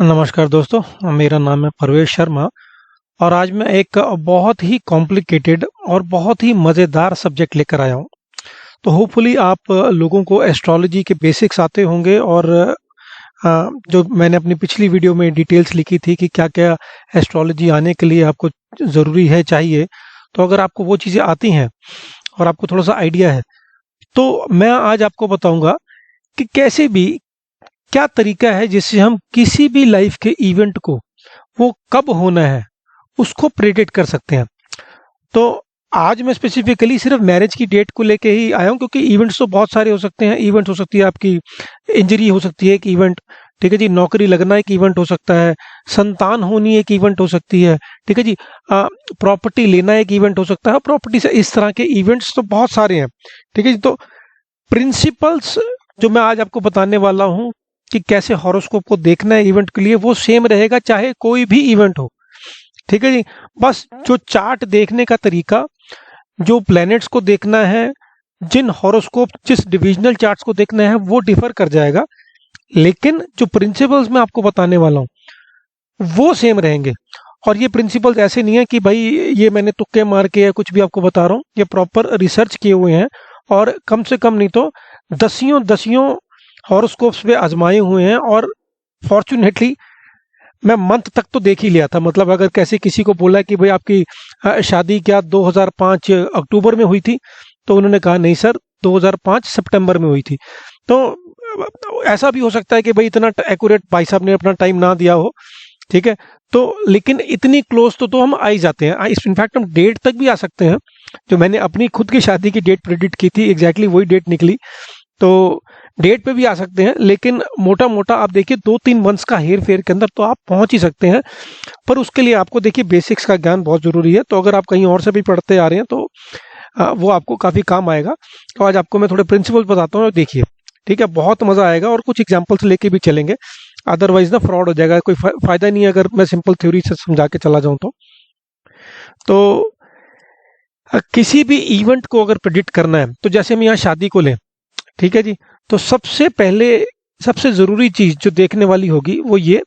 नमस्कार दोस्तों, मेरा नाम है परवेश शर्मा और आज मैं एक बहुत ही कॉम्प्लिकेटेड और बहुत ही मज़ेदार सब्जेक्ट लेकर आया हूँ। तो होपफुली आप लोगों को एस्ट्रोलॉजी के बेसिक्स आते होंगे और जो मैंने अपनी पिछली वीडियो में डिटेल्स लिखी थी कि क्या क्या एस्ट्रोलॉजी आने के लिए आपको ज़रूरी है चाहिए। तो अगर आपको वो चीज़ें आती हैं और आपको थोड़ा सा आइडिया है तो मैं आज आपको बताऊंगा कि कैसे भी क्या तरीका है जिससे हम किसी भी लाइफ के इवेंट को वो कब होना है उसको प्रेडिक्ट कर सकते हैं। तो आज मैं स्पेसिफिकली सिर्फ मैरिज की डेट को लेके ही आया हूँ, क्योंकि इवेंट्स तो बहुत सारे हो सकते हैं। इवेंट हो सकती है आपकी इंजरी हो सकती है एक इवेंट, ठीक है जी, नौकरी लगना एक इवेंट हो सकता है, संतान होनी एक इवेंट हो सकती है, ठीक है जी, प्रॉपर्टी लेना एक इवेंट हो सकता है। प्रॉपर्टी से इस तरह के इवेंट्स तो बहुत सारे हैं, ठीक है जी। तो प्रिंसिपल्स जो मैं आज आपको बताने वाला हूँ कि कैसे हॉरोस्कोप को देखना है इवेंट के लिए, वो सेम रहेगा चाहे कोई भी इवेंट हो, ठीक है जी। बस जो चार्ट देखने का तरीका, जो प्लैनेट्स को देखना है, जिन हॉरोस्कोप जिस डिविजनल चार्ट्स को देखना है वो डिफर कर जाएगा, लेकिन जो प्रिंसिपल्स मैं आपको बताने वाला हूँ वो सेम रहेंगे। और ये प्रिंसिपल्स ऐसे नहीं है कि भाई ये मैंने तुक्के मार के या कुछ भी आपको बता रहा हूँ, ये प्रॉपर रिसर्च किए हुए हैं और कम से कम नहीं तो दसियों दसियों हॉरोस्कोप्स पे आजमाए हुए हैं। और फॉर्चुनेटली मैं मंथ तक तो देख ही लिया था। मतलब अगर कैसे किसी को बोला कि भाई आपकी शादी क्या 2005 अक्टूबर में हुई थी, तो उन्होंने कहा नहीं सर 2005 सितंबर में हुई थी। तो ऐसा भी हो सकता है कि भाई इतना एक्यूरेट भाई साहब ने अपना टाइम ना दिया हो, ठीक है। तो लेकिन इतनी क्लोज तो हम आ ही जाते हैं। इनफैक्ट हम डेट तक भी आ सकते हैं। जो मैंने अपनी खुद की शादी की डेट प्रेडिक्ट की थी एग्जैक्टली वही डेट निकली, तो डेट पे भी आ सकते हैं। लेकिन मोटा मोटा आप देखिए 2-3 मंथ्स का हेर फेर के अंदर तो आप पहुंच ही सकते हैं। पर उसके लिए आपको देखिए बेसिक्स का ज्ञान बहुत जरूरी है। तो अगर आप कहीं और से भी पढ़ते आ रहे हैं तो वो आपको काफी काम आएगा। तो आज आपको मैं थोड़े प्रिंसिपल बताता हूँ, देखिए, ठीक है, बहुत मजा आएगा और कुछ एग्जाम्पल्स लेके भी चलेंगे, अदरवाइज ना फ्रॉड हो जाएगा। कोई फायदा नहीं है अगर मैं सिंपल थ्योरी से समझा के चला जाऊं तो किसी भी इवेंट को अगर प्रिडिक्ट करना है तो जैसे हम यहाँ शादी को लें, ठीक है जी, तो सबसे पहले सबसे जरूरी चीज जो देखने वाली होगी वो ये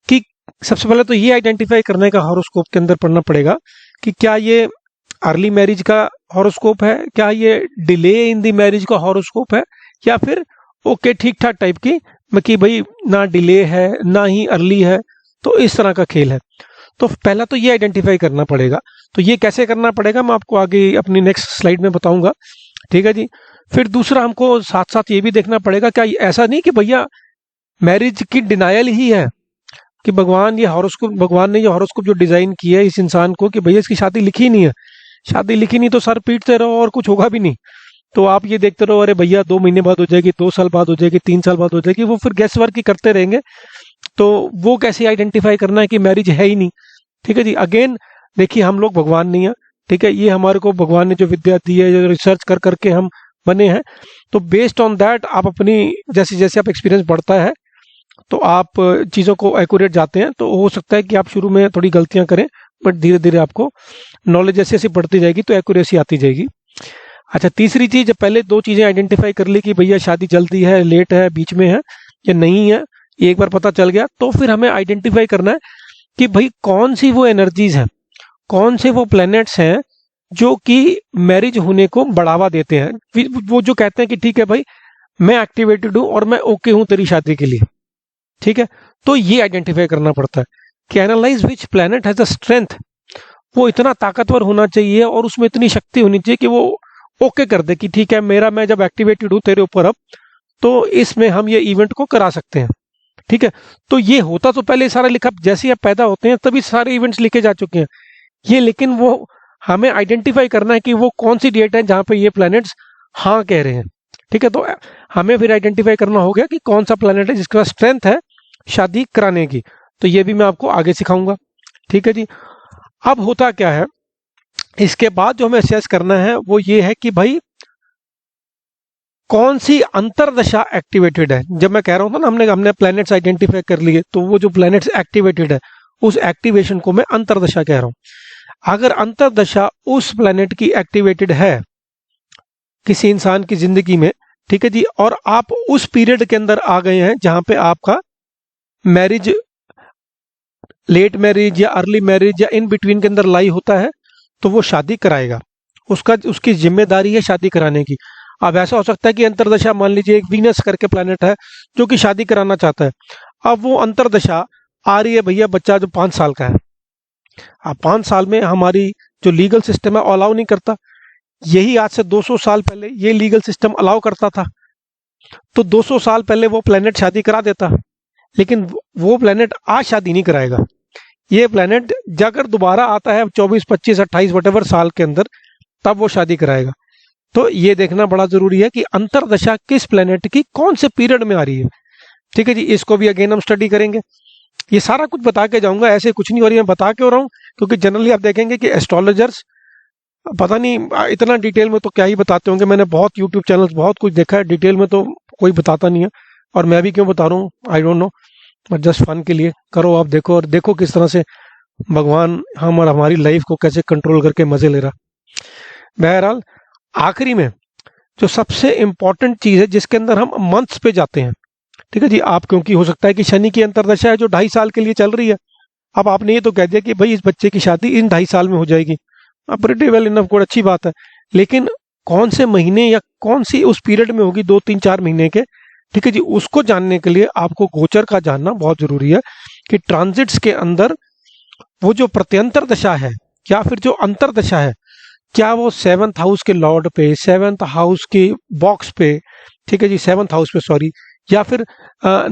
कि सबसे पहले तो ये आइडेंटिफाई करने का हॉरोस्कोप के अंदर पढ़ना पड़ेगा कि क्या ये अर्ली मैरिज का हॉरोस्कोप है, क्या ये डिले इन द मैरिज का हॉरोस्कोप है, या फिर ओके ठीक ठाक टाइप की, कि भाई ना डिले है ना ही अर्ली है, तो इस तरह का खेल है। तो पहला तो ये आइडेंटिफाई करना पड़ेगा। तो ये कैसे करना पड़ेगा मैं आपको आगे अपनी नेक्स्ट स्लाइड में बताऊंगा, ठीक है जी। फिर दूसरा हमको साथ साथ ये भी देखना पड़ेगा, क्या ऐसा नहीं कि भैया मैरिज की डिनायल ही है कि भगवान ने ये हॉरोस्कोप जो डिजाइन किया है इस इंसान को कि भैया इसकी शादी लिखी नहीं है। शादी लिखी नहीं तो सर पीटते रहो और कुछ होगा भी नहीं। तो आप ये देखते रहो अरे भैया 2 महीने बाद हो जाएगी, 2 साल बाद हो जाएगी, 3 साल बाद हो जाएगी, वो फिर गैस वर्क ही करते रहेंगे। तो वो कैसे आइडेंटिफाई करना है कि मैरिज है ही नहीं, ठीक है जी। अगेन देखिए हम लोग भगवान नहीं है, ठीक है, ये हमारे को भगवान ने जो विद्या दी है, जो रिसर्च कर करके हम बने हैं। तो बेस्ड ऑन दैट आप अपनी जैसे जैसे आप एक्सपीरियंस बढ़ता है तो आप चीज़ों को एक्यूरेट जाते हैं। तो हो सकता है कि आप शुरू में थोड़ी गलतियां करें, बट धीरे धीरे आपको नॉलेज जैसे जैसे बढ़ती जाएगी तो एक्यूरेसी आती जाएगी। अच्छा, तीसरी चीज, पहले 2 चीजें आइडेंटिफाई कर ली कि भैया शादी जल्दी है, लेट है, बीच में है या नहीं है, एक बार पता चल गया तो फिर हमें आइडेंटिफाई करना है कि भाई कौन सी वो एनर्जीज हैं, कौन से वो प्लैनेट्स हैं जो कि मैरिज होने को बढ़ावा देते हैं। वो जो कहते हैं कि ठीक है भाई मैं एक्टिवेटेड हूं और मैं ओके हूं तेरी शादी के लिए, ठीक है। तो ये आइडेंटिफाई करना पड़ता है कि analyse which planet has a strength. वो इतना ताकतवर होना चाहिए और उसमें इतनी शक्ति होनी चाहिए कि वो ओके कर दे कि ठीक है मैं जब एक्टिवेटेड हूं तेरे ऊपर अब, तो इसमें हम ये इवेंट को करा सकते हैं, ठीक है। तो ये होता तो पहले सारा लिखा, जैसे आप पैदा होते हैं तभी सारे इवेंट्स लिखे जा चुके हैं ये, लेकिन वो हमें आइडेंटिफाई करना है कि वो कौन सी डेट है जहां पे ये प्लैनेट्स हाँ कह रहे हैं, ठीक है। तो हमें फिर आइडेंटिफाई करना हो गया कि कौन सा प्लैनेट है जिसके पास स्ट्रेंथ है शादी कराने की। तो ये भी मैं आपको आगे सिखाऊंगा, ठीक है जी। अब होता क्या है, इसके बाद जो हमें असेस करना है वो ये है कि भाई कौन सी अंतरदशा एक्टिवेटेड है। जब मैं कह रहा हूं ना हमने प्लैनेट्स आइडेंटिफाई कर लिए, तो वो जो प्लैनेट्स एक्टिवेटेड है उस एक्टिवेशन को मैं अंतरदशा कह रहा हूं। अगर अंतरदशा उस प्लैनेट की एक्टिवेटेड है किसी इंसान की जिंदगी में, ठीक है जी, और आप उस पीरियड के अंदर आ गए हैं जहां पे आपका मैरिज लेट मैरिज या अर्ली मैरिज या इन बिटवीन के अंदर लाई होता है तो वो शादी कराएगा, उसकी जिम्मेदारी है शादी कराने की। अब ऐसा हो सकता है कि अंतरदशा, मान लीजिए एक वीनस करके प्लैनेट है जो कि शादी कराना चाहता है, अब वो अंतरदशा आ रही है भैया, बच्चा जो 5 साल का है, अब 5 साल में हमारी जो लीगल सिस्टम है अलाउ नहीं करता। यही आज से 200 साल पहले ये लीगल सिस्टम अलाउ करता था, तो 200 साल पहले वो प्लेनेट शादी करा देता, लेकिन वो प्लेनेट आज शादी नहीं कराएगा। ये प्लेनेट अगर दोबारा आता है 24, 25, 28 वटेवर साल के अंदर, तब वो शादी कराएगा। तो ये देखना बड़ा जरूरी है कि अंतरदशा किस प्लेनेट की कौन से पीरियड में आ रही है। ठीक है जी, इसको भी अगेन हम स्टडी करेंगे। ये सारा कुछ बता के जाऊंगा, ऐसे कुछ नहीं हो रही है, बता के हो रहा हूँ, क्योंकि जनरली आप देखेंगे कि एस्ट्रोलॉजर्स पता नहीं इतना डिटेल में तो क्या ही बताते होंगे। मैंने बहुत यूट्यूब चैनल्स बहुत कुछ देखा है, डिटेल में तो कोई बताता नहीं है, और मैं भी क्यों बता रहा हूँ I don't know, but just fun के लिए करो आप, देखो और देखो किस तरह से भगवान हम और हमारी लाइफ को कैसे कंट्रोल करके मजे ले रहा। बहरहाल आखिरी में जो सबसे इंपॉर्टेंट चीज है जिसके अंदर हम मंथ्स पे जाते हैं, ठीक है जी, आप क्योंकि हो सकता है कि शनि की अंतरदशा है जो 2.5 साल के लिए चल रही है, अब आपने ये तो कह दिया कि भाई इस बच्चे की शादी इन 2.5 साल में हो जाएगी, अब प्रीटी वेल इनफ गुड, अच्छी बात है, लेकिन कौन से महीने या कौन सी उस पीरियड में होगी, 2, 3, 4 महीने के, ठीक है जी, उसको जानने के लिए आपको गोचर का जानना बहुत जरूरी है कि ट्रांजिट्स के अंदर वो जो प्रत्यंतर दशा है या फिर जो अंतरदशा है, क्या वो 7th हाउस के लॉर्ड पे, 7th हाउस के बॉक्स पे, ठीक है जी, 7th हाउस पे सॉरी, या फिर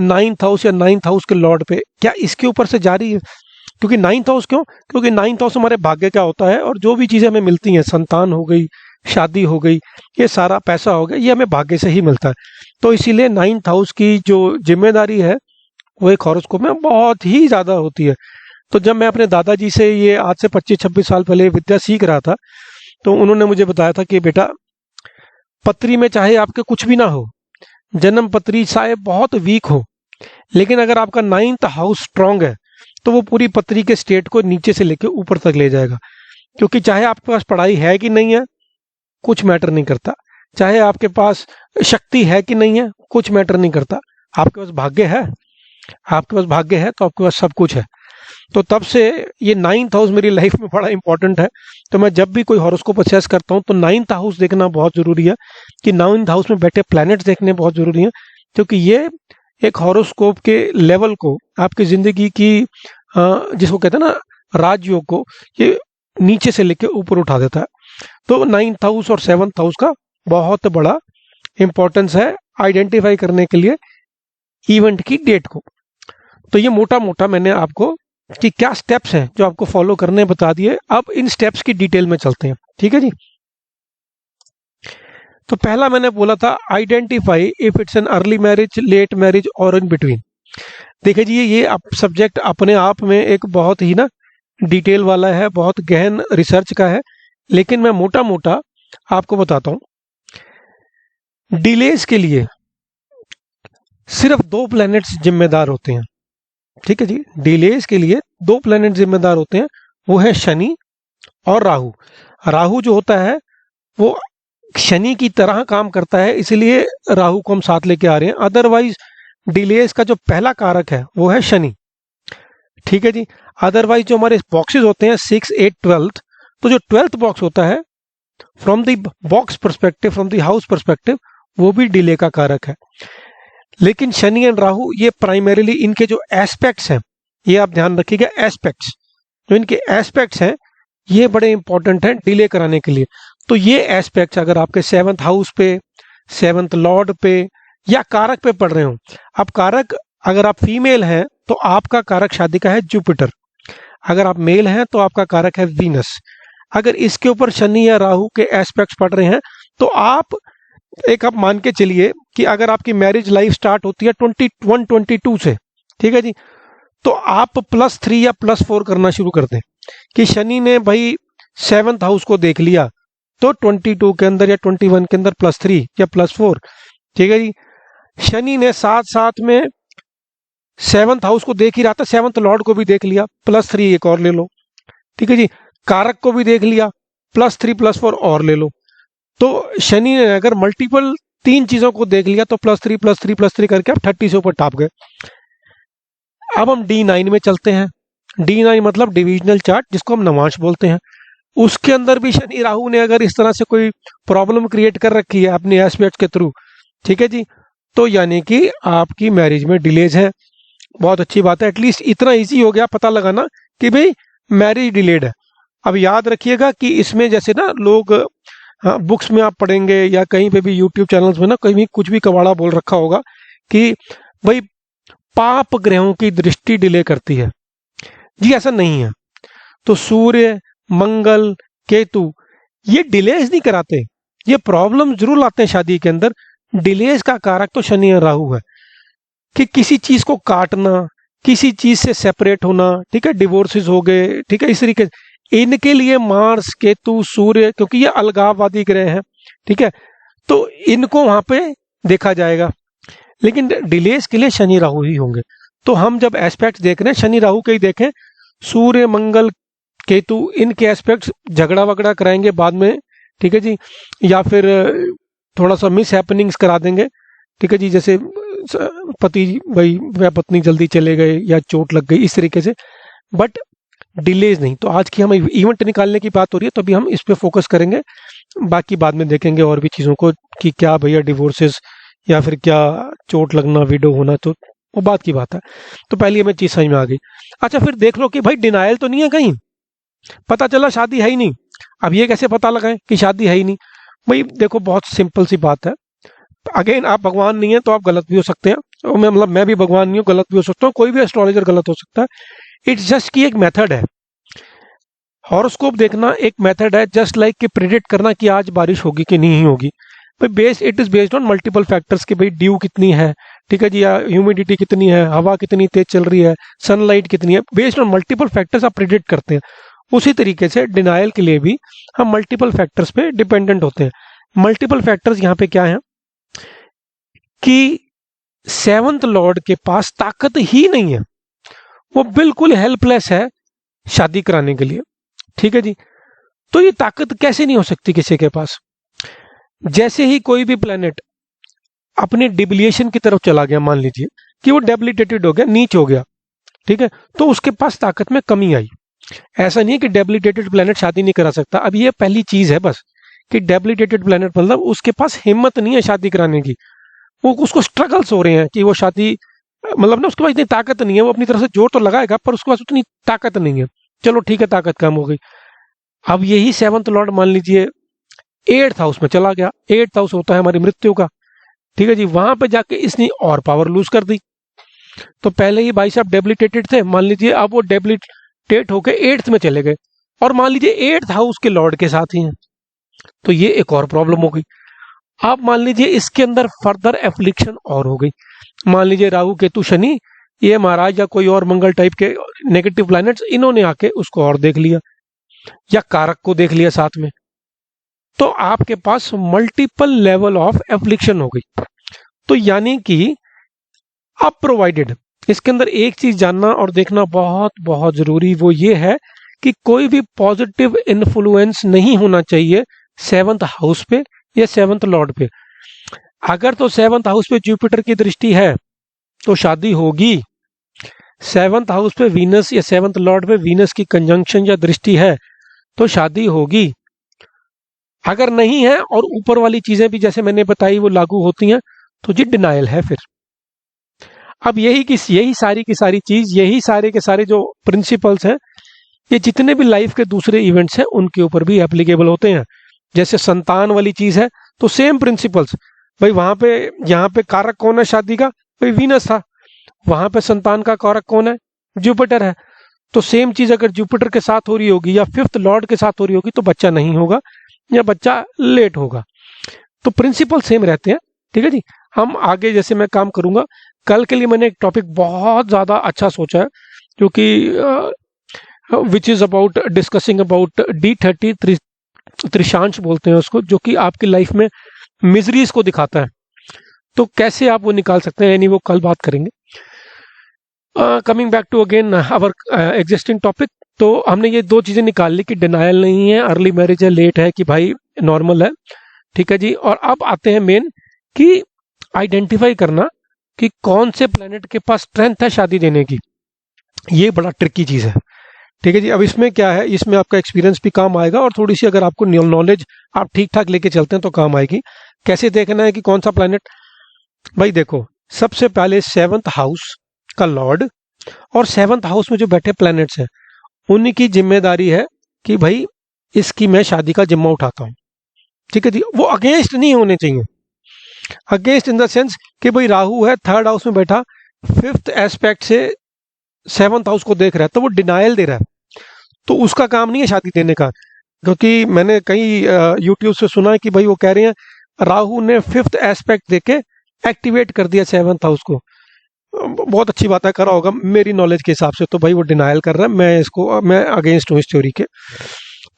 9th हाउस या 9th हाउस के लॉर्ड पे, क्या इसके ऊपर से जा रही है। क्योंकि 9th हाउस क्यों, क्योंकि 9th हाउस हमारे भाग्य का होता है, और जो भी चीजें हमें मिलती हैं, संतान हो गई, शादी हो गई, ये सारा पैसा हो गया, ये हमें भाग्य से ही मिलता है। तो इसीलिए 9th हाउस की जो जिम्मेदारी है वो एक हॉरोस्कोप में बहुत ही ज्यादा होती है। तो जब मैं अपने दादाजी से ये आज से 25-26 साल पहले विद्या सीख रहा था, तो उन्होंने मुझे बताया था कि बेटा, पत्री में चाहे आपके कुछ भी ना हो, जन्म पत्री चाहे बहुत वीक हो, लेकिन अगर आपका 9th हाउस स्ट्रांग है तो वो पूरी पत्री के स्टेट को नीचे से लेकर ऊपर तक ले जाएगा। क्योंकि चाहे आपके पास पढ़ाई है कि नहीं है, कुछ मैटर नहीं करता, चाहे आपके पास शक्ति है कि नहीं है, कुछ मैटर नहीं करता, आपके पास भाग्य है, आपके पास भाग्य है तो आपके पास सब कुछ है। तो तब से ये 9th हाउस मेरी लाइफ में बड़ा इंपॉर्टेंट है। तो मैं जब भी कोई हॉरोस्कोप असेस करता हूँ तो 9th हाउस देखना बहुत जरूरी है, कि 9th हाउस में बैठे प्लैनेट्स देखने बहुत जरूरी है, क्योंकि ये एक हॉरोस्कोप के लेवल को, आपकी जिंदगी की जिसको कहते हैं ना राजयोग को, ये नीचे से लेके ऊपर उठा देता है। तो 9th हाउस और 7th हाउस का बहुत बड़ा इंपॉर्टेंस है आइडेंटिफाई करने के लिए इवेंट की डेट को। तो ये मोटा मोटा मैंने आपको कि क्या स्टेप्स हैं जो आपको फॉलो करने बता दिए। अब इन स्टेप्स की डिटेल में चलते हैं, ठीक है जी। तो पहला मैंने बोला था identify if it's an early marriage, late marriage और इन बिटवीन। देखिए जी, ये सब्जेक्ट अपने आप में एक बहुत ही ना डिटेल वाला है, बहुत गहन रिसर्च का है, लेकिन मैं मोटा मोटा आपको बताता हूं। डिलेज के लिए सिर्फ 2 प्लैनेट्स जिम्मेदार होते हैं, ठीक है जी, डिलेज के लिए 2 प्लैनेट जिम्मेदार होते हैं, वो है शनि और राहु। राहु जो होता है वो शनि की तरह काम करता है, इसलिए राहु को हम साथ लेके आ रहे हैं। अदरवाइज डिलेज का जो पहला कारक है वो है शनि, ठीक है जी। अदरवाइज जो हमारे बॉक्सेस होते हैं 6, 8, 12, तो जो 12th बॉक्स होता है from the box perspective, from the house perspective, वो भी डिले का कारक है। लेकिन शनि एंड राहु ये प्राइमरीली इनके जो एस्पेक्ट्स हैं, ये आप ध्यान रखिएगा, एस्पेक्ट्स जो इनके एस्पेक्ट्स हैं ये बड़े इंपॉर्टेंट हैं डिले कराने के लिए। तो ये एस्पेक्ट्स अगर आपके 7th हाउस पे, 7th लॉर्ड पे या कारक पे पड़ रहे हो, अब कारक अगर आप फीमेल हैं तो आपका कारक शादी का है जुपिटर, अगर आप मेल हैं तो आपका कारक है वीनस। अगर इसके ऊपर शनि या राहु के एस्पेक्ट्स पड़ रहे हैं तो आप मान के चलिए कि अगर आपकी मैरिज लाइफ स्टार्ट होती है 21, 22 से, ठीक है जी, तो आप +3 या +4 करना शुरू कर दें कि शनि ने भाई 7th हाउस को देख लिया, तो 22 के अंदर या 21 के अंदर +3 या +4, ठीक है जी। शनि ने साथ साथ में 7th हाउस को देख ही रहा था, 7th लॉर्ड को भी देख लिया, +3 एक और ले लो, ठीक है जी। कारक को भी देख लिया, +3 +4 और ले लो। तो शनि ने अगर मल्टीपल 3 चीजों को देख लिया तो +3 +3 +3 करके आप 30 से ऊपर टाप गए। अब हम D9 में चलते हैं। D9 मतलब डिविजनल चार्ट, जिसको हम नवांश बोलते हैं। उसके अंदर भी शनि राहु ने अगर इस तरह से कोई प्रॉब्लम क्रिएट कर रखी है अपने एस्पेक्ट के थ्रू, ठीक है जी, तो यानी कि आपकी मैरिज में डिलेज है। बहुत अच्छी बात है, एटलीस्ट इतना इजी हो गया पता लगाना कि भाई मैरिज डिलेड है। अब याद रखिएगा कि इसमें जैसे ना लोग, हाँ, बुक्स में आप पढ़ेंगे या कहीं पे भी यूट्यूब चैनल्स में ना कहीं भी कुछ भी कबाड़ा बोल रखा होगा कि भाई पाप ग्रहों की दृष्टि डिले करती है। जी ऐसा नहीं है। तो सूर्य, मंगल, केतु ये डिलेज नहीं कराते, ये प्रॉब्लम जरूर लाते हैं शादी के अंदर। डिलेज का कारक तो शनि और राहु है, कि किसी चीज को काटना, किसी चीज से सेपरेट होना, ठीक है, डिवोर्सेस हो गए, ठीक है, इस तरीके से। इनके लिए मार्स, केतु, सूर्य, क्योंकि ये अलगाववादी ग्रह हैं, ठीक है, तो इनको वहां पे देखा जाएगा। लेकिन डिलेज के लिए शनि राहु ही होंगे। तो हम जब एस्पेक्ट देख रहे हैं शनि राहु के ही देखें। सूर्य, मंगल, केतु इनके एस्पेक्ट झगड़ा वगड़ा कराएंगे बाद में, ठीक है जी, या फिर थोड़ा सा मिस हैपनिंग्स करा देंगे, ठीक है जी, जैसे पति भाई वह पत्नी जल्दी चले गए या चोट लग गई, इस तरीके से। बट डिलेज नहीं। तो आज की हम इवेंट निकालने की बात हो रही है, तो अभी हम इस पे फोकस करेंगे, बाकी बाद में देखेंगे और भी चीज़ों को कि क्या भैया डिवोर्सेस या फिर क्या चोट लगना, विडो होना, तो वो बात की बात है। तो पहली हमें चीज़ समझ में आ गई। अच्छा, फिर देख लो कि भाई डिनायल तो नहीं है कहीं, पता चला शादी है ही नहीं। अब ये कैसे पता लगाएं कि शादी है ही नहीं? भाई देखो, बहुत सिंपल सी बात है। अगेन, आप भगवान नहीं है तो आप गलत भी हो सकते हैं, और मैं भी भगवान नहीं हूँ, गलत भी हो सकता हूँ, कोई भी एस्ट्रोलॉजर गलत हो सकता है। इट्स जस्ट की एक मेथड है। हॉरोस्कोप देखना एक मेथड है, जस्ट लाइक कि प्रिडिक्ट करना कि आज बारिश होगी कि नहीं होगी। भाई it is based on multiple factors कि भाई ड्यू कितनी है, ठीक है जी, या ह्यूमिडिटी कितनी है, हवा कितनी तेज चल रही है, सनलाइट कितनी है, बेस्ड ऑन मल्टीपल फैक्टर्स आप प्रिडिक्ट करते हैं। उसी तरीके से डिनायल के लिए भी हम मल्टीपल फैक्टर्स पे डिपेंडेंट होते हैं। मल्टीपल फैक्टर्स यहाँ पे क्या है कि सेवंथ लॉर्ड के पास ताकत ही नहीं है, वो बिल्कुल हेल्पलेस है शादी कराने के लिए, ठीक है जी। तो ये ताकत कैसे नहीं हो सकती किसी के पास? जैसे ही कोई भी प्लेनेट अपने डिबिलिएशन की तरफ चला गया, मान लीजिए कि वो डेबिलिटेटेड हो गया, नीच हो गया, ठीक है, तो उसके पास ताकत में कमी आई। ऐसा नहीं है कि डेबिलिटेटेड प्लेनेट शादी नहीं करा सकता। अब ये पहली चीज है बस, कि डेबिलिटेटेड प्लेनेट मतलब उसके पास हिम्मत नहीं है शादी कराने की, वो उसको स्ट्रगल्स हो रहे हैं कि वो शादी, मतलब ना उसके पास इतनी ताकत नहीं है। वो अपनी तरफ से जोर तो लगाएगा पर उसके पास उतनी ताकत नहीं है। चलो ठीक है, ताकत कम हो गई। अब यही सेवंथ लॉर्ड मान लीजिए 8th हाउस में चला गया। 8th हाउस होता है हमारी मृत्यु का, ठीक है जी, वहां पे जाके इसने और पावर लूज कर दी। तो पहले ही भाई साहब डेबिलिटेटेड थे, मान लीजिए अब वो डेबिलिटेट होके 8th में चले गए, और मान लीजिए 8th हाउस के लॉर्ड के साथ ही हैं, तो ये एक और प्रॉब्लम हो गई। अब मान लीजिए इसके अंदर फर्दर एफ्लिक्शन और हो गई। मान लीजिए राहु, केतु, शनि, ये महाराज या कोई और मंगल टाइप के नेगेटिव प्लैनेट्स, इन्होंने आके उसको और देख लिया या कारक को देख लिया साथ में, तो आपके पास मल्टीपल लेवल ऑफ एफ्लिक्शन हो गई। तो यानी कि अब प्रोवाइडेड, इसके अंदर एक चीज जानना और देखना बहुत बहुत जरूरी, वो ये है कि कोई भी पॉजिटिव इन्फ्लुएंस नहीं होना चाहिए 7th हाउस पे या 7th लॉर्ड पे। अगर तो 7th हाउस पे जुपिटर की दृष्टि है तो शादी होगी, 7th हाउस पे वीनस या 7th लॉर्ड पे वीनस की कंजंक्शन या दृष्टि है तो शादी होगी। अगर नहीं है और ऊपर वाली चीजें भी जैसे मैंने बताई वो लागू होती हैं, तो जी डिनायल है फिर। अब यही सारी की सारी चीज, यही सारे के सारे जो प्रिंसिपल्स हैं, ये जितने भी लाइफ के दूसरे इवेंट्स हैं उनके ऊपर भी एप्लीकेबल होते हैं। जैसे संतान वाली चीज है तो सेम प्रिंसिपल्स, भाई वहां पे, यहाँ पे कारक कौन है शादी का? भाई वीनस था। वहां पे संतान का कारक कौन है? जुपिटर है। तो सेम चीज अगर जुपिटर के साथ हो रही होगी या 5th लॉर्ड के साथ हो रही होगी तो बच्चा नहीं होगा या बच्चा लेट होगा। तो प्रिंसिपल सेम रहते हैं, ठीक है जी। हम आगे जैसे मैं काम करूंगा, कल के लिए मैंने एक टॉपिक बहुत ज्यादा अच्छा सोचा है, जो कि which is about discussing about D30 त्रिशांश बोलते हैं उसको, जो कि आपकी लाइफ में मिजरीज को दिखाता है। तो कैसे आप वो निकाल सकते हैं, यानी वो कल बात करेंगे। Coming back to again our existing topic, तो हमने ये दो चीजें निकाल ली कि डिनायल नहीं है, अर्ली मैरिज है, लेट है कि भाई नॉर्मल है, ठीक है जी। और अब आते हैं मेन कि आइडेंटिफाई करना कि कौन से प्लेनेट के पास स्ट्रेंथ है शादी देने की। ये बड़ा ट्रिकी चीज़ है। ठीक है जी। अब इसमें क्या है, इसमें आपका एक्सपीरियंस भी काम आएगा और थोड़ी सी अगर आपको नॉलेज आप ठीक ठाक लेके चलते हैं तो काम आएगी। कैसे देखना है कि कौन सा प्लैनेट? भाई देखो, सबसे पहले सेवंथ हाउस का लॉर्ड और सेवंथ हाउस में जो बैठे प्लैनेट्स हैं उन्हीं की जिम्मेदारी है कि भाई इसकी मैं शादी का जिम्मा उठाता हूँ। ठीक है जी। वो अगेंस्ट नहीं होने चाहिए। अगेंस्ट इन द सेंस कि भाई राहु है थर्ड हाउस में बैठा, फिफ्थ एस्पेक्ट से सेवंथ हाउस को देख रहा है, तो वो डिनायल दे रहा है, तो उसका काम नहीं है शादी देने का। क्योंकि मैंने कई यूट्यूब से सुना है कि भाई वो कह रहे हैं राहु ने फिफ्थ एस्पेक्ट देके एक्टिवेट कर दिया सेवंथ हाउस को। बहुत अच्छी बात है, करा होगा मेरी नॉलेज के हिसाब से, तो भाई वो डिनायल कर रहा है, मैं अगेंस्ट हूँ इस थ्योरी के।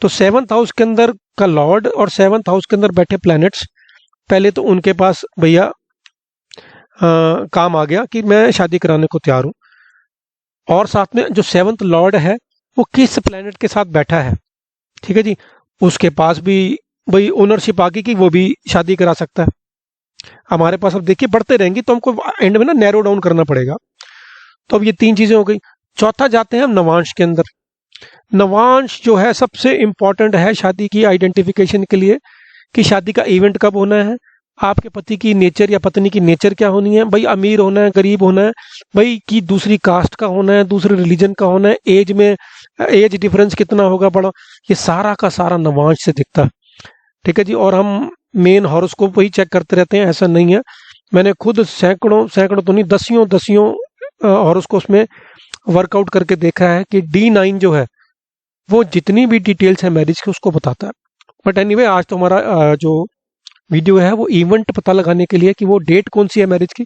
तो सेवंथ हाउस के अंदर का लॉर्ड और सेवंथ हाउस के अंदर बैठे प्लैनेट्स, पहले तो उनके पास भैया काम आ गया कि मैं शादी कराने को तैयार हूँ। और साथ में जो सेवंथ लॉर्ड है वो किस प्लैनेट के साथ बैठा है, ठीक है जी, उसके पास भी भाई ओनरशिप आ गई कि वो भी शादी करा सकता है। हमारे पास अब देखिए बढ़ते रहेंगी तो हमको एंड में ना नैरो डाउन करना पड़ेगा। तो अब ये तीन चीजें हो गई। चौथा जाते हैं हम नवांश के अंदर। नवांश जो है सबसे इंपॉर्टेंट है शादी की आइडेंटिफिकेशन के लिए कि शादी का इवेंट कब होना है, आपके पति की नेचर या पत्नी की नेचर क्या होनी है, भाई अमीर होना है गरीब होना है, भाई की दूसरी कास्ट का होना है दूसरे रिलीजन का होना है, एज में एज डिफरेंस कितना होगा बड़ा, ये सारा का सारा नवांश से दिखता है। ठीक है जी। और हम मेन हॉरोस्कोप वही चेक करते रहते हैं, ऐसा नहीं है। मैंने खुद सैकड़ों सैकड़ों तो नहीं दसियों दसियों हॉरोस्कोप में वर्कआउट करके देखा है कि D9 जो है वो जितनी भी डिटेल्स है मैरिज की उसको बताता है। बट एनीवे आज तो हमारा जो वीडियो है वो इवेंट पता लगाने के लिए कि वो डेट कौन सी है मैरिज की।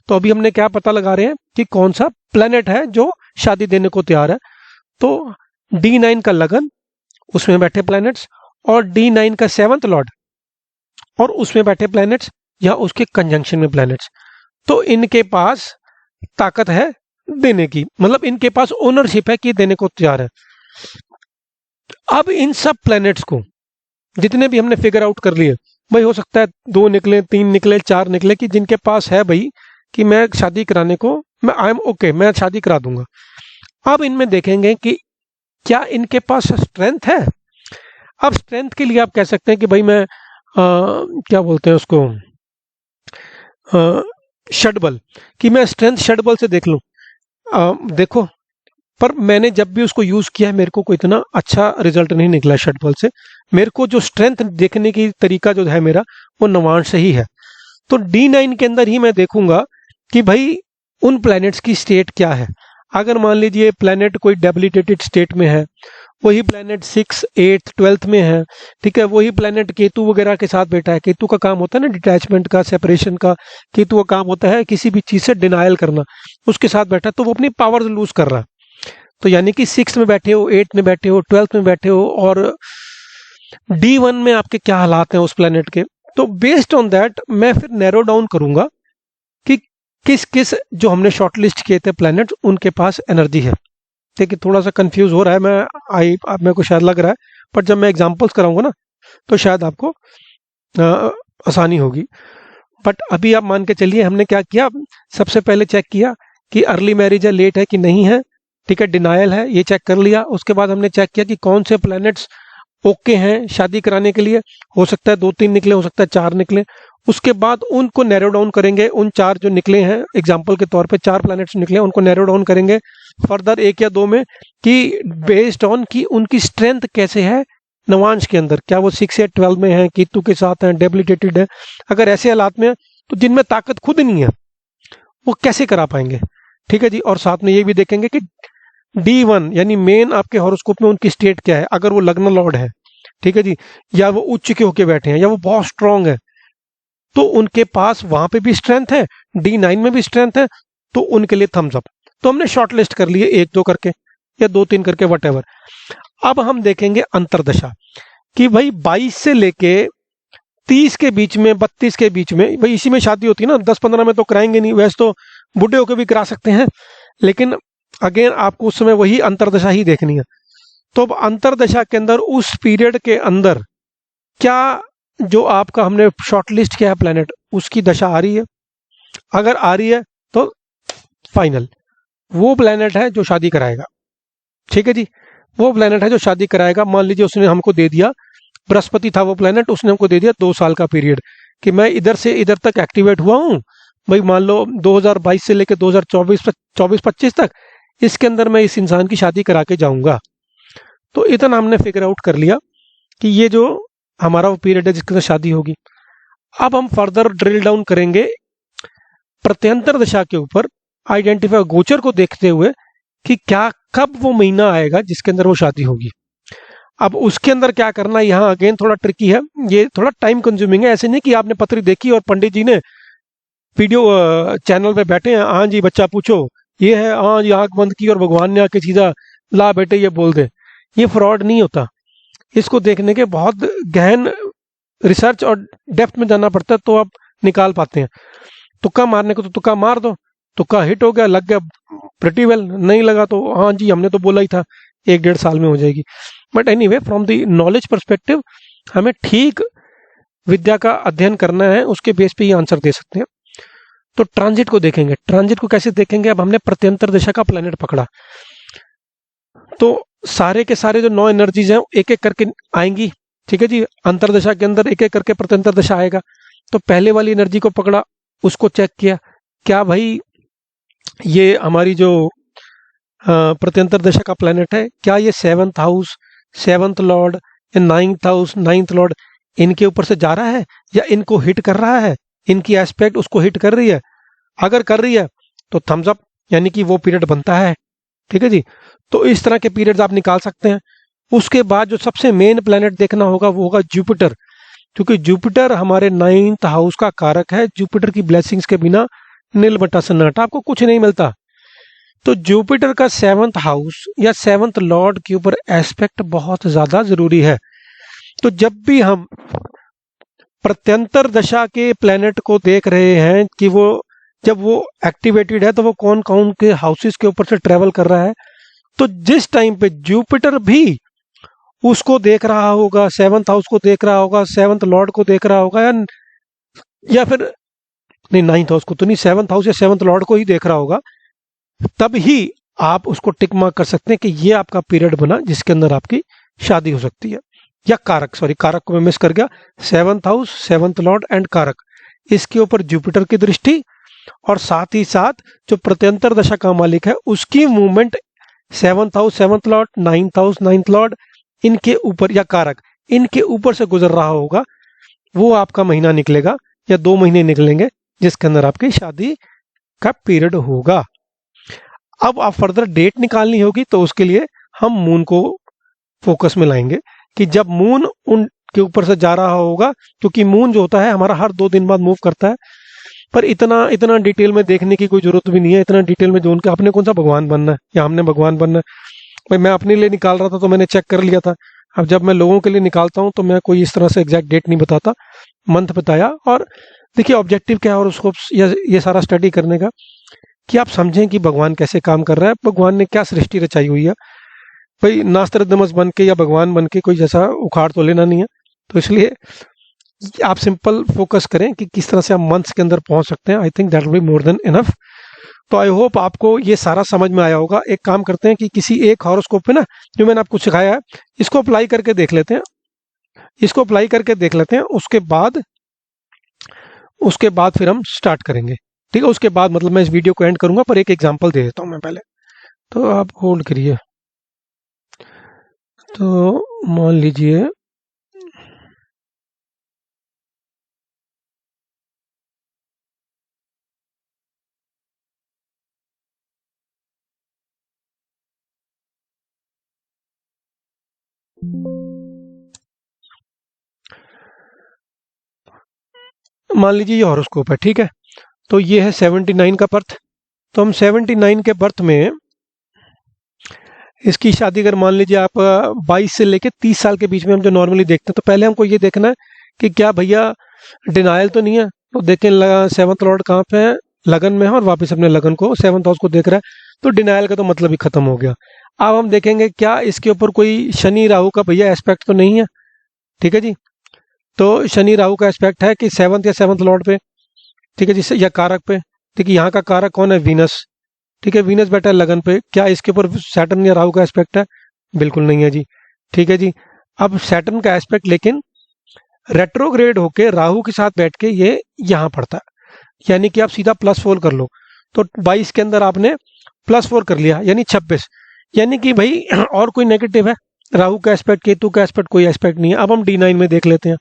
तो अभी हमने क्या पता लगा रहे हैं कि कौन सा प्लेनेट है जो शादी देने को तैयार है। तो D9 का लगन, उसमें बैठे प्लैनेट्स, और D9 का सेवंथ लॉर्ड और उसमें बैठे प्लैनेट्स या उसके कंजंक्शन में प्लैनेट्स, तो इनके पास ताकत है देने की, मतलब इनके पास ओनरशिप है कि देने को तैयार है। अब इन सब प्लैनेट्स को जितने भी हमने फिगर आउट कर लिए, भाई हो सकता है 2 निकले 3 निकले 4 निकले कि जिनके पास है भाई कि मैं शादी कराने को मैं आई एम ओके, मैं शादी करा दूंगा। अब इनमें देखेंगे कि क्या इनके पास स्ट्रेंथ है। अब स्ट्रेंथ के लिए आप कह सकते हैं कि भाई मैं क्या बोलते हैं उसको, षडबल, कि मैं स्ट्रेंथ षडबल से देख लूं। देखो, पर मैंने जब भी उसको यूज किया है मेरे को कोई इतना अच्छा रिजल्ट नहीं निकला षडबल से। मेरे को जो स्ट्रेंथ देखने की तरीका जो है मेरा वो नवांश से ही है। तो D9 के अंदर ही मैं देखूंगा कि भाई उन प्लैनेट्स की स्टेट क्या है। अगर मान लीजिए प्लैनेट कोई डेबिलिटेटेड स्टेट में है, वही प्लैनेट 6, 8, 12 में है, ठीक है, वही प्लैनेट केतु वगैरह के साथ बैठा है। केतु का काम होता है ना डिटैचमेंट का, सेपरेशन का। केतु का काम होता है किसी भी चीज से डिनायल करना। उसके साथ बैठा तो वो अपनी पावर लूज कर रहा है। तो यानी कि 6 में बैठे हो, 8 में बैठे हो, 12 में बैठे हो, और D1 में आपके क्या हालात हैं उस प्लैनेट के। तो बेस्ड ऑन दैट मैं फिर नैरो डाउन करूंगा कि किस किस जो हमने शॉर्टलिस्ट किए थे प्लैनेट उनके पास एनर्जी है। देखिए थोड़ा सा कंफ्यूज हो रहा है, मेरे को शायद लग रहा है, पर जब मैं एग्जांपल्स कराऊंगा ना तो शायद आपको आसानी होगी। बट अभी आप मान के चलिए हमने क्या किया, सबसे पहले चेक किया कि अर्ली मैरिज है, लेट है कि नहीं है, ठीक है, डिनायल है, ये चेक कर लिया। उसके बाद हमने चेक किया कि कौन से प्लैनेट्स ओके हैं शादी कराने के लिए। हो सकता है 2-3 निकले, हो सकता है 4 निकले। उसके बाद उनको नैरो डाउन करेंगे, उन 4 जो निकले हैं, एग्जाम्पल के तौर पे 4 प्लैनेट्स निकले हैं, उनको नैरो डाउन करेंगे फर्दर 1 या 2 में कि बेस्ड ऑन कि उनकी स्ट्रेंथ कैसे है नवांश के अंदर। क्या वो 6 या 12 में है, केतु के साथ है, डेबिलिटेटेड है। अगर ऐसे हालात में है तो जिनमें ताकत खुद नहीं है वो कैसे करा पाएंगे। ठीक है जी। और साथ में ये भी देखेंगे कि D1 यानी मेन आपके हॉरोस्कोप में उनकी स्टेट क्या है। अगर वो लग्न लॉर्ड है, ठीक है जी, या वो उच्च के होके बैठे हैं, या वो बहुत स्ट्रांग है, तो उनके पास वहां पे भी स्ट्रेंथ है, D9 में भी स्ट्रेंथ है, तो उनके लिए थम्स अप। तो हमने शॉर्ट लिस्ट कर लिए 1-2 करके या 2-3 करके, वट एवर। अब हम देखेंगे अंतरदशा कि भाई 22 से लेके 30 के बीच में, 32 के बीच में, भाई इसी में शादी होती है ना, 10-15 में तो कराएंगे नहीं, वैसे तो बूढ़े होकर भी करा सकते हैं, लेकिन अगेन आपको उस समय वही अंतरदशा ही देखनी है। तो अब अंतरदशा के अंदर उस पीरियड के अंदर क्या जो आपका हमने शॉर्टलिस्ट किया है प्लेनेट उसकी दशा आ रही है। अगर आ रही है तो फाइनल, वो प्लेनेट है जो शादी कराएगा। ठीक है जी, वो प्लेनेट है जो शादी कराएगा। मान लीजिए उसने हमको दे दिया, बृहस्पति था वो प्लेनेट, उसने हमको दे दिया 2 साल का पीरियड कि मैं इधर से इधर तक एक्टिवेट हुआ हूँ भाई। मान लो 2022 से लेकर 2024-25 तक, इसके अंदर मैं इस इंसान की शादी करा के जाऊंगा। तो इतना हमने फिगर आउट कर लिया कि ये जो हमारा वो पीरियड है जिसके अंदर शादी होगी। अब हम फर्दर ड्रिल डाउन करेंगे प्रत्यंतर दशा के ऊपर, आइडेंटिफाई गोचर को देखते हुए कि क्या कब वो महीना आएगा जिसके अंदर वो शादी होगी। अब उसके अंदर क्या करना, यहाँ अगेन थोड़ा ट्रिकी है, ये थोड़ा टाइम कंज्यूमिंग है। ऐसे नहीं कि आपने पत्री देखी और पंडित जी ने वीडियो चैनल पे बैठे हैं, हाँ जी बच्चा पूछो ये है, हाँ जी आंख बंद की और भगवान ने आके सीधा ला बेटे ये बोल दे। ये फ्रॉड नहीं होता। इसको देखने के बहुत गहन रिसर्च और डेप्थ में जाना पड़ता है, तो आप निकाल पाते हैं। तुक्का मारने को तो तुक्का मार दो, तुक्का हिट हो गया, लग गया प्रिटी वेल, नहीं लगा तो हाँ जी हमने तो बोला ही था 1-1.5 साल में हो जाएगी। But anyway from the knowledge perspective हमें ठीक विद्या का अध्ययन करना है, उसके बेस पे ये आंसर दे सकते हैं। तो ट्रांजिट को देखेंगे। ट्रांजिट को कैसे देखेंगे, अब हमने प्रत्यंतर दिशा का प्लेनेट पकड़ा तो सारे के सारे जो 9 एनर्जीज हैं एक एक करके आएंगी। ठीक है जी, अंतर दशा के अंदर एक एक करके प्रत्यंतर दशा आएगा। तो पहले वाली एनर्जी को पकड़ा, उसको चेक किया, क्या भाई ये हमारी जो प्रत्यंतर दशा का प्लेनेट है, क्या ये 7th हाउस, 7th लॉर्ड या 9th हाउस, 9th लॉर्ड इनके ऊपर से जा रहा है या इनको हिट कर रहा है, इनकी एस्पेक्ट उसको हिट कर रही है। अगर कर रही है तो थम्स अप, यानी कि वो पीरियड बनता है। ठीक है जी, तो इस तरह के पीरियड्स आप निकाल सकते हैं। उसके बाद जो सबसे मेन प्लेनेट देखना होगा वो होगा जुपिटर, क्योंकि जुपिटर हमारे 9th हाउस का कारक है। जुपिटर की ब्लेसिंग्स के बिना नील बटा सन्नाटा, आपको कुछ नहीं मिलता। तो जुपिटर का 7th हाउस या 7th लॉर्ड के ऊपर एस्पेक्ट बहुत ज्यादा जरूरी है। तो जब भी हम प्रत्यंतर दशा के प्लेनेट को देख रहे हैं कि वो जब वो एक्टिवेटेड है तो वो कौन कौन के हाउसेस के ऊपर से ट्रेवल कर रहा है, तो जिस टाइम पे जुपिटर भी उसको देख रहा होगा, 7th हाउस को देख रहा होगा, 7th लॉर्ड को देख रहा होगा, या फिर नहीं 9th हाउस को तो नहीं, 7th हाउस या 7th लॉर्ड को ही देख रहा होगा, तब ही आप उसको टिक मार्क कर सकते हैं कि ये आपका पीरियड बना जिसके अंदर आपकी शादी हो सकती है। या कारक, सॉरी कारक को मैं मिस कर गया, 7th house, 7th Lord and कारक, इसके ऊपर जुपिटर की दृष्टि और साथ ही साथ जो प्रत्यंतर दशा का मालिक है उसकी movement 7th house, 7th Lord, 9th house, 9th Lord इनके ऊपर या कारक इनके ऊपर से गुजर रहा होगा, वो आपका महीना निकलेगा या 2 महीने निकलेंगे जिसके अंदर आपकी शादी का पीरियड होगा। अब आप फर्दर डेट निकालनी होगी तो उसके लिए हम मून को फोकस में लाएंगे कि जब मून उनके ऊपर से जा रहा होगा, क्योंकि मून जो होता है हमारा हर 2 दिन बाद मूव करता है। पर इतना इतना डिटेल में देखने की कोई जरूरत भी नहीं है। इतना डिटेल में जो उनके आपने कौन सा भगवान बनना है या हमने भगवान बनना है, भाई मैं अपने लिए निकाल रहा था तो मैंने चेक कर लिया था। अब जब मैं लोगों के लिए निकालता हूं तो मैं कोई इस तरह से एग्जैक्ट डेट नहीं बताता, मंथ बताया। और देखिए ऑब्जेक्टिव क्या है और उसको ये सारा स्टडी करने का कि आप समझें कि भगवान कैसे काम कर रहा है, भगवान ने क्या सृष्टि रचाई हुई है। भाई नास्त्रदामस बन के या भगवान बन के कोई जैसा उखाड़ तो लेना नहीं है। तो इसलिए आप सिंपल फोकस करें कि किस तरह से आप मंथ्स के अंदर पहुंच सकते हैं। I think that will be more than enough. तो आई होप आपको ये सारा समझ में आया होगा। एक काम करते हैं कि किसी एक हॉरोस्कोप पे ना जो मैंने आपको सिखाया है इसको अप्लाई करके देख लेते हैं, इसको अप्लाई करके देख लेते हैं। उसके बाद फिर हम स्टार्ट करेंगे। ठीक है, उसके बाद मतलब मैं इस वीडियो को एंड करूंगा, पर एक एग्जांपल दे देता हूं मैं पहले। तो आप होल्ड करिए। तो मान लीजिए ये हॉरोस्कोप है। ठीक है, तो ये है 79 का बर्थ। तो हम 79 के बर्थ में इसकी शादी अगर मान लीजिए आप 22 से लेके 30 साल के बीच में हम जो नॉर्मली देखते हैं, तो पहले हमको ये देखना है कि क्या भैया डिनायल तो नहीं है। तो देखें 7th लॉर्ड कहाँ पे है, लगन में है और वापस अपने लगन को 7th हाउस को देख रहा है, तो डिनायल का तो मतलब ही खत्म हो गया। अब हम देखेंगे क्या इसके ऊपर कोई शनि राहु का भैया एस्पेक्ट तो नहीं है। ठीक है जी, तो शनि राहु का एस्पेक्ट है कि 7th या 7th लॉर्ड पे, ठीक है जी, या कारक पे। देखिए यहाँ का कारक कौन है, वीनस। ठीक है, वीनस बैठा है लगन पे, क्या इसके ऊपर सैटर्न या राहु का एस्पेक्ट है? बिल्कुल नहीं है जी। ठीक है जी, अब सैटर्न का एस्पेक्ट लेकिन रेट्रोग्रेड होके राहु के साथ बैठ के ये यहाँ पड़ता है, यानी कि आप सीधा +4 कर लो। तो 22 के अंदर आपने +4 कर लिया, यानी 26, यानी कि भाई और कोई नेगेटिव है? राहु का एस्पेक्ट, केतु का एस्पेक्ट, कोई एस्पेक्ट नहीं है। अब हम D9 में देख लेते हैं।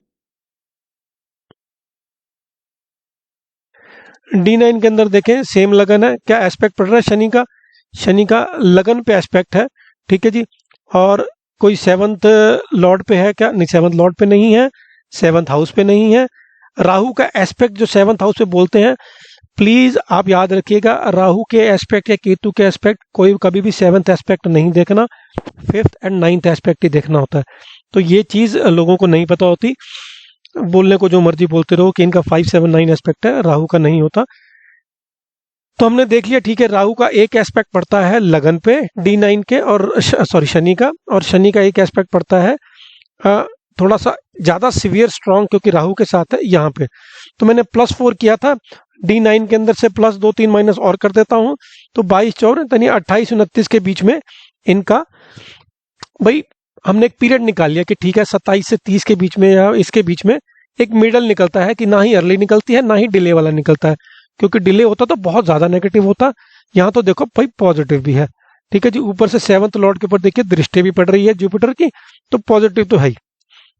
D9 के अंदर देखें, सेम लगन है, क्या एस्पेक्ट पड़ रहा है? शनि का, शनि का लगन पे एस्पेक्ट है। ठीक है जी, और कोई 7th लॉर्ड पे है क्या? नहीं, 7th लॉर्ड पे नहीं है, 7th हाउस पे नहीं है। राहु का एस्पेक्ट जो 7th हाउस पे बोलते हैं, प्लीज आप याद रखिएगा, राहु के एस्पेक्ट या केतु के एस्पेक्ट कोई कभी भी 7th एस्पेक्ट नहीं देखना, 5th एंड 9th एस्पेक्ट ही देखना होता है। तो ये चीज लोगों को नहीं पता होती, बोलने को जो मर्जी बोलते रहो कि इनका 5, 7, 9 एस्पेक्ट है, राहु का नहीं होता। तो हमने देख लिया, ठीक है, राहु का एक एस्पेक्ट पड़ता है लगन पे D9 के, और सॉरी शनि का, और शनि का एक एस्पेक्ट पड़ता है थोड़ा सा ज्यादा सिवियर स्ट्रॉन्ग, क्योंकि राहु के साथ है यहाँ पे। तो मैंने +4 किया था, D9 के अंदर से +2, 3 माइनस और कर देता हूँ, तो 22, 4 यानी 28, 29 के बीच में इनका, भाई हमने एक पीरियड निकाल लिया कि ठीक है 27 से 30 के बीच में या इसके बीच में एक मिडल निकलता है, कि ना ही अर्ली निकलती है ना ही डिले वाला निकलता है, क्योंकि डिले होता तो बहुत ज्यादा नेगेटिव होता। यहाँ तो देखो भाई पॉजिटिव भी है। ठीक है जी, ऊपर से 7th लॉर्ड के ऊपर देखिए दृष्टि भी पड़ रही है जुपिटर की, तो पॉजिटिव तो है ही।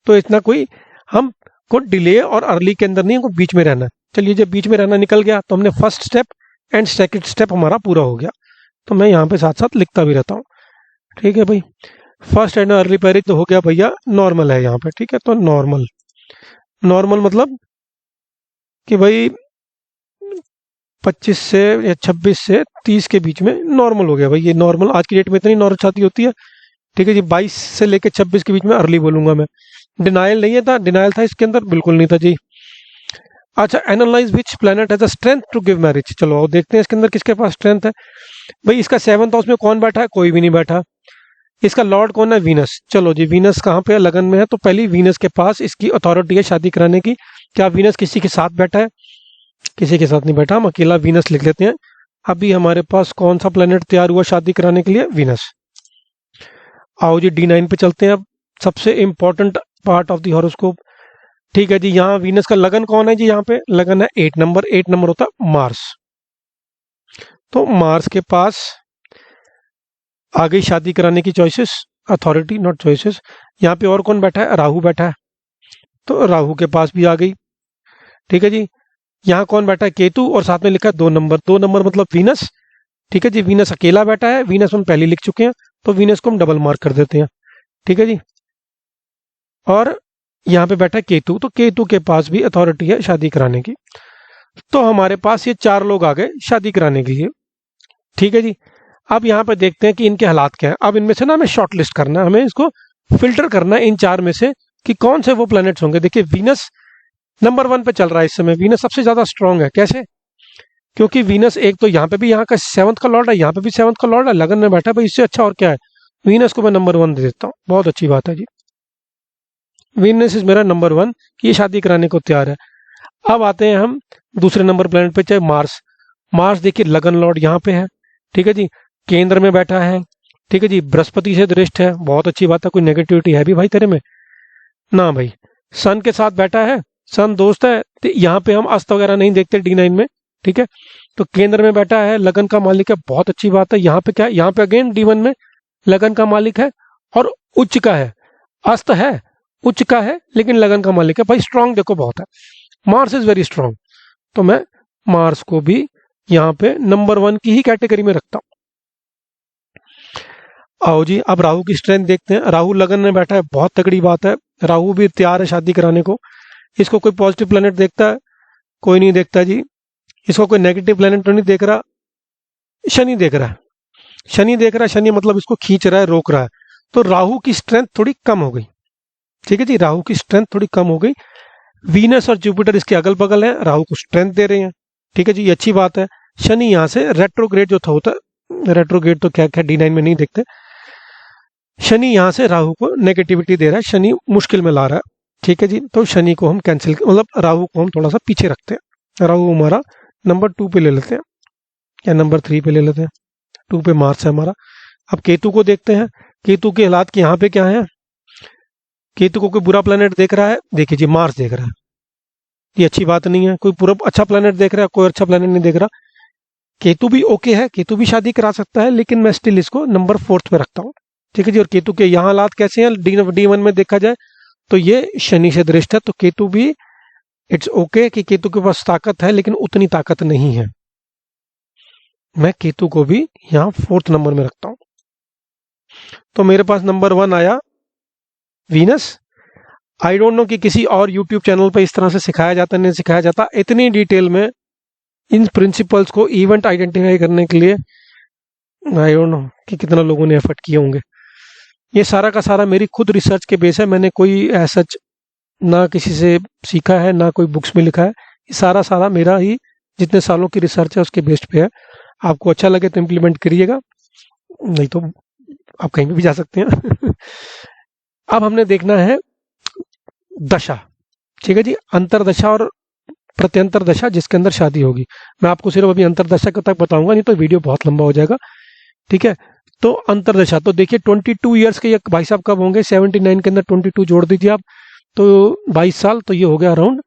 तो इतना कोई हम को डिले और अर्ली के अंदर नहीं, हमको बीच में रहना है। चलिए, जब बीच में रहना निकल गया तो हमने first step and second step हमारा पूरा हो गया। तो मैं यहाँ पे साथ साथ लिखता भी रहता हूँ। ठीक है भाई, फर्स्ट एंड अर्ली पेरिड तो हो गया भैया, नॉर्मल है यहाँ पे। ठीक है, तो नॉर्मल, नॉर्मल मतलब कि भाई 25 से या 26 से 30 के बीच में नॉर्मल हो गया भाई, ये नॉर्मल। आज की डेट में इतनी नॉर्मल शादी होती है। ठीक है जी, 22 से लेके 26 के बीच में अर्ली बोलूंगा मैं। डिनाइल नहीं है था, डिनाइल था इसके अंदर, बिल्कुल नहीं था जी। अच्छा, analyse which planet has a strength to give marriage. चलो अब देखते हैं इसके अंदर किसके पास स्ट्रेंथ है। भाई इसका 7th हाउस में कौन बैठा है? कोई भी नहीं बैठा। इसका लॉर्ड कौन है? वीनस। चलो जी, वीनस कहाँ पे है? लगन में है, तो पहली वीनस के पास इसकी अथॉरिटी है शादी कराने की। क्या वीनस किसी के साथ बैठा है? किसी के साथ नहीं बैठा, हम अकेला वीनस लिख लेते हैं। अभी हमारे पास कौन सा प्लेनेट तैयार हुआ शादी कराने के लिए? वीनस। आओ जी D9 पे चलते हैं। अब सबसे important part of the horoscope. ठीक है जी, यहाँ वीनस का लगन कौन है जी? यहाँ पे लगन है 8 नंबर। 8 नंबर होता है मार्स। तो मार्स के पास आ गई शादी कराने की चॉइसेस, अथॉरिटी नॉट चॉइसेस। यहाँ पे और कौन बैठा है? राहु बैठा है, तो राहु के पास भी आ गई। ठीक है जी, यहाँ कौन बैठा है? केतु, और साथ में लिखा है 2 नंबर। 2 नंबर मतलब वीनस। ठीक है जी, वीनस अकेला बैठा है, वीनस हम पहले लिख चुके हैं, तो वीनस को हम डबल मार्क कर देते हैं। ठीक है जी, और यहाँ पे बैठा है केतु, तो केतु के पास भी अथॉरिटी है शादी कराने की। तो हमारे पास ये 4 लोग आ गए शादी कराने के लिए। ठीक है जी, अब यहाँ पे देखते हैं कि इनके हालात क्या है। अब इनमें से ना हमें शॉर्ट लिस्ट करना है, हमें इसको फिल्टर करना है इन 4 में से कि कौन से वो प्लैनेट्स होंगे। देखिए, वीनस नंबर 1 पे चल रहा है इस समय। वीनस सबसे ज्यादा स्ट्रांग है। कैसे? क्योंकि वीनस एक तो यहाँ पे भी यहाँ का 7th का लॉर्ड है, यहाँ पे भी 7th का लॉर्ड है, लगन में बैठा है। भाई इससे अच्छा और क्या है? वीनस को मैं नंबर 1 दे देता हूँ। बहुत अच्छी बात है जी, वीनस इज मेरा नंबर 1 कि ये शादी कराने को तैयार है। अब आते हैं हम दूसरे नंबर प्लेनेट पे, चाहे मार्स। मार्स देखिए लगन लॉर्ड यहाँ पे है। ठीक है जी, केंद्र में बैठा है। ठीक है जी, बृहस्पति से दृष्ट है, बहुत अच्छी बात है। कोई नेगेटिविटी है भी भाई तेरे में? ना भाई। सन के साथ बैठा है, सन दोस्त है, तो यहाँ पे हम अस्त वगैरह नहीं देखते D9 में। ठीक है, तो केंद्र में बैठा है, लगन का मालिक है, बहुत अच्छी बात है। यहाँ पे क्या है? यहाँ पे अगेन D1 में लगन का मालिक है और उच्च का है। अस्त है, उच्च का है, लेकिन लगन का मालिक है। भाई स्ट्रांग देखो बहुत है, मार्स इज वेरी स्ट्रांग। तो मैं मार्स को भी यहाँ पे नंबर 1 की ही कैटेगरी में रखता हूँ। आओ जी, अब राहु की स्ट्रेंथ देखते हैं। राहु लगन में बैठा है, बहुत तगड़ी बात है। राहु भी तैयार है शादी कराने को। इसको कोई पॉजिटिव प्लेनेट देखता है? कोई नहीं देखता जी। इसको कोई नेगेटिव प्लेनेट तो नहीं देख रहा। शनि देख रहा है, शनि देख रहा है। शनि मतलब इसको खींच रहा है, रोक रहा है। तो राहु की स्ट्रेंथ थोड़ी कम हो गई। ठीक है जी, राहु की स्ट्रेंथ थोड़ी कम हो गई। वीनस और जुपिटर इसके अगल बगल है, राहु को स्ट्रेंथ दे रहे हैं। ठीक है जी, ये अच्छी बात है। शनि यहाँ से रेट्रोग्रेड जो था होता, रेट्रोग्रेड तो क्या क्या D9 में नहीं देखते। शनि यहाँ से राहु को नेगेटिविटी दे रहा है, शनि मुश्किल में ला रहा है। ठीक है जी, तो शनि को हम कैंसिल, मतलब राहु को हम थोड़ा सा पीछे रखते हैं। राहु हमारा नंबर 2 पे ले लेते हैं या नंबर 3 पे ले लेते हैं। 2 पे मार्स है हमारा। अब केतु को देखते हैं, केतु के हालात के यहाँ पे क्या है। केतु को कोई बुरा प्लेनेट देख रहा है, देखिए जी मार्स देख रहा है, ये अच्छी बात नहीं है। कोई पूरा अच्छा प्लेनेट देख रहा है, कोई अच्छा प्लेनेट नहीं देख रहा। केतु भी ओके है, केतु भी शादी करा सकता है, लेकिन मैं स्टिल इसको नंबर 4th पे रखता हूँ। ठीक है जी। और केतु के यहाँ हालात कैसे हैं, D1 में देखा जाए तो ये शनि से दृष्ट है, तो केतु भी इट्स ओके कि केतु के पास ताकत है, लेकिन उतनी ताकत नहीं है। मैं केतु को भी यहाँ 4th नंबर में रखता हूँ। तो मेरे पास नंबर 1 आया वीनस। आई डोंट नो कि किसी और यूट्यूब चैनल पर इस तरह से सिखाया जाता नहीं सिखाया जाता इतनी डिटेल में इन प्रिंसिपल्स को इवेंट आइडेंटिफाई करने के लिए। आई डोंट नो कि कितना लोगों ने एफर्ट किए होंगे। ये सारा का सारा मेरी खुद रिसर्च के बेस है, मैंने कोई ऐसा ना किसी से सीखा है ना कोई बुक्स में लिखा है। ये सारा मेरा ही जितने सालों की रिसर्च है उसके बेस्ड पे है। आपको अच्छा लगे तो इम्प्लीमेंट करिएगा, नहीं तो आप कहीं भी जा सकते हैं। अब हमने देखना है दशा। ठीक है जी, अंतरदशा और प्रत्यंतर दशा जिसके अंदर शादी होगी। मैं आपको सिर्फ अभी अंतरदशा तक बताऊंगा, नहीं तो वीडियो बहुत लंबा हो जाएगा। ठीक है, तो अंतरदशा तो देखिए 22 ईयर्स के ये भाई साहब कब होंगे, 79 के अंदर 22 जोड़ दीजिए आप, तो 22 साल, तो ये हो गया अराउंड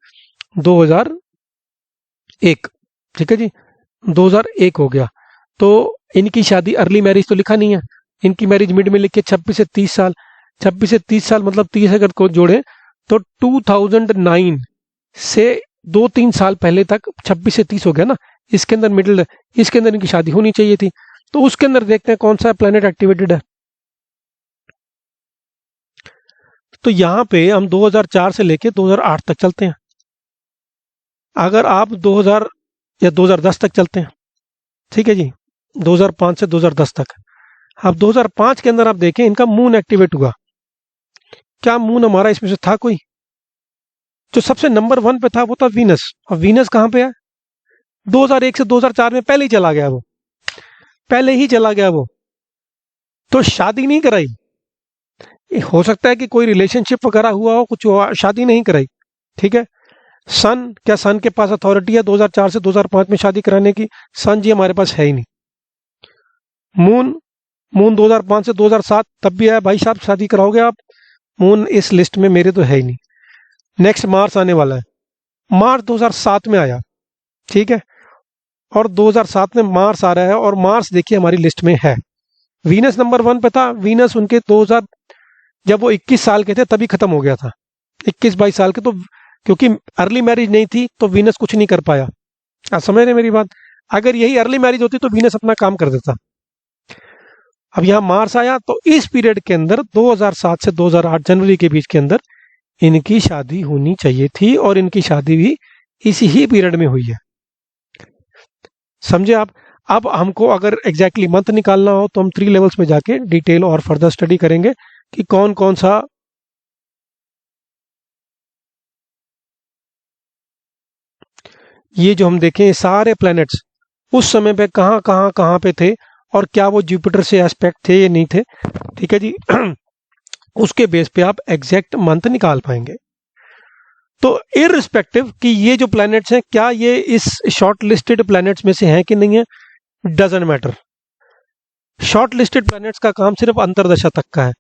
2001। ठीक है जी, 2001 हो गया। तो इनकी शादी, अर्ली मैरिज तो लिखा नहीं है, इनकी मैरिज मिड में लिखी 26 से 30 साल। 26 से 30 साल मतलब 30 अगर को जोड़े तो 2009 से 2-3 साल पहले तक 26 से 30 हो गया ना, इसके अंदर मिडिल, इसके अंदर इनकी शादी होनी चाहिए थी। तो उसके अंदर देखते हैं कौन सा प्लेनेट एक्टिवेटेड है। तो यहां पे हम 2004 से लेके 2008 तक चलते हैं। अगर आप 2000 या 2010 तक चलते हैं, ठीक है जी, 2005 से 2010 तक। अब 2005 के अंदर आप देखें इनका मून एक्टिवेट हुआ। क्या मून हमारा इसमें से था कोई? जो सबसे नंबर 1 पे था वो था वीनस। और वीनस कहां पे है? 2001 से 2004 में पहले ही चला गया वो, पहले ही चला गया वो। तो शादी नहीं कराई। हो सकता है कि कोई रिलेशनशिप वगैरह हुआ हो, कुछ हुआ, शादी नहीं कराई। ठीक है। सन, क्या सन के पास अथॉरिटी है 2004 से 2005 में शादी कराने की? सन जी हमारे पास है ही नहीं। मून, मून 2005 से 2007 तब भी है, भाई साहब शादी कराओगे आप? मून इस लिस्ट में मेरे तो है ही नहीं। नेक्स्ट मार्स आने वाला है, मार्च 2007 में आया। ठीक है, और 2007 में मार्स आ रहा है, और मार्स देखिए हमारी लिस्ट में है। वीनस नंबर 1 पे था। वीनस उनके 2000, जब वो 21 साल के थे तभी खत्म हो गया था, 21-22 साल के। तो क्योंकि अर्ली मैरिज नहीं थी तो वीनस कुछ नहीं कर पाया। आप समझ रहे मेरी बात? अगर यही अर्ली मैरिज होती तो वीनस अपना काम कर देता। अब यहाँ मार्स आया, तो इस पीरियड के अंदर 2007 से 2008 जनवरी के बीच के अंदर इनकी शादी होनी चाहिए थी, और इनकी शादी भी इसी ही पीरियड में हुई है। समझे आप? अब हमको अगर एग्जैक्टली मंथ निकालना हो तो हम 3 लेवल्स में जाके डिटेल और फर्दर स्टडी करेंगे कि कौन कौन सा ये जो हम देखें सारे प्लैनेट्स उस समय पे कहाँ पे थे, और क्या वो जुपिटर से एस्पेक्ट थे या नहीं थे। ठीक है जी। उसके बेस पे आप एग्जैक्ट मंथ निकाल पाएंगे। तो इररिस्पेक्टिव कि ये जो प्लैनेट्स हैं क्या ये इस शॉर्ट लिस्टेड प्लैनेट्स में से हैं कि नहीं है, doesn't matter. Short listed planets का काम सिर्फ अंतरदशा तक का है।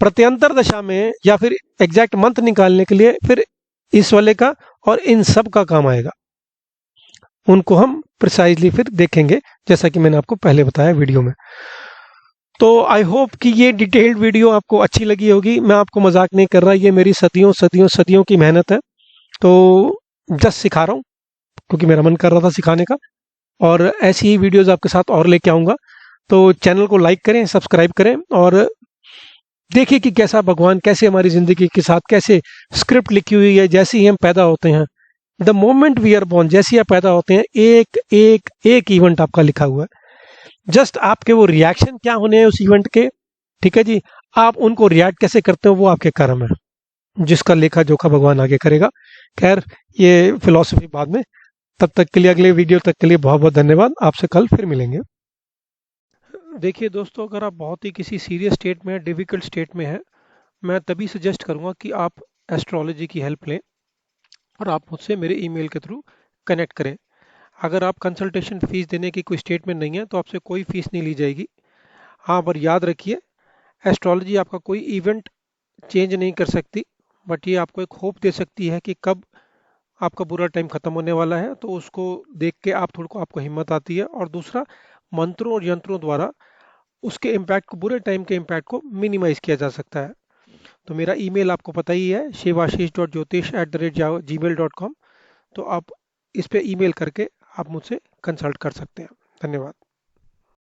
प्रत्यंतर दशा में या फिर एग्जैक्ट मंथ निकालने के लिए फिर इस वाले का और इन सब का काम आएगा। उनको हम प्रिसाइजली फिर देखेंगे, जैसा कि मैंने आपको पहले बताया वीडियो में। तो आई होप कि ये डिटेल्ड वीडियो आपको अच्छी लगी होगी। मैं आपको मजाक नहीं कर रहा, ये मेरी सदियों सदियों सदियों की मेहनत है। तो जस्ट सिखा रहा हूँ क्योंकि मेरा मन कर रहा था सिखाने का, और ऐसी ही वीडियोस आपके साथ और लेके आऊँगा। तो चैनल को लाइक करें, सब्सक्राइब करें, और देखिए कि कैसा भगवान कैसे हमारी ज़िंदगी के साथ कैसे स्क्रिप्ट लिखी हुई है। जैसे ही हम पैदा होते हैं, the moment we are born, जैसे ही आप पैदा होते हैं, एक एक एक इवेंट आपका लिखा हुआ है। जस्ट आपके वो रिएक्शन क्या होने हैं उस इवेंट के, ठीक है जी, आप उनको रिएक्ट कैसे करते हो वो आपके कर्म है, जिसका लेखा जोखा भगवान आगे करेगा। खैर, ये फिलॉसफी बाद में। तब तक के लिए, अगले वीडियो तक के लिए बहुत बहुत धन्यवाद। आपसे कल फिर मिलेंगे। देखिए दोस्तों, अगर आप बहुत ही किसी सीरियस स्टेट में, डिफिकल्ट स्टेट में है, मैं तभी सजेस्ट करूंगा कि आप एस्ट्रोलॉजी की हेल्प लें और आप मुझसे मेरे ईमेल के थ्रू कनेक्ट करें। अगर आप कंसल्टेशन फीस देने की कोई स्टेटमेंट नहीं है तो आपसे कोई फीस नहीं ली जाएगी। हाँ, पर याद रखिए, एस्ट्रोलॉजी आपका कोई इवेंट चेंज नहीं कर सकती, बट ये आपको एक होप दे सकती है कि कब आपका बुरा टाइम खत्म होने वाला है, तो उसको देख के आप थोड़ा को आपको हिम्मत आती है। और दूसरा, मंत्रों और यंत्रों द्वारा उसके इम्पैक्ट को, बुरे टाइम के इम्पैक्ट को मिनिमाइज किया जा सकता है। तो मेरा ईमेल आपको पता ही है, shivaशीष.jyotish@gmail.com। तो आप इस पे ईमेल करके आप मुझसे कंसल्ट कर सकते हैं। धन्यवाद।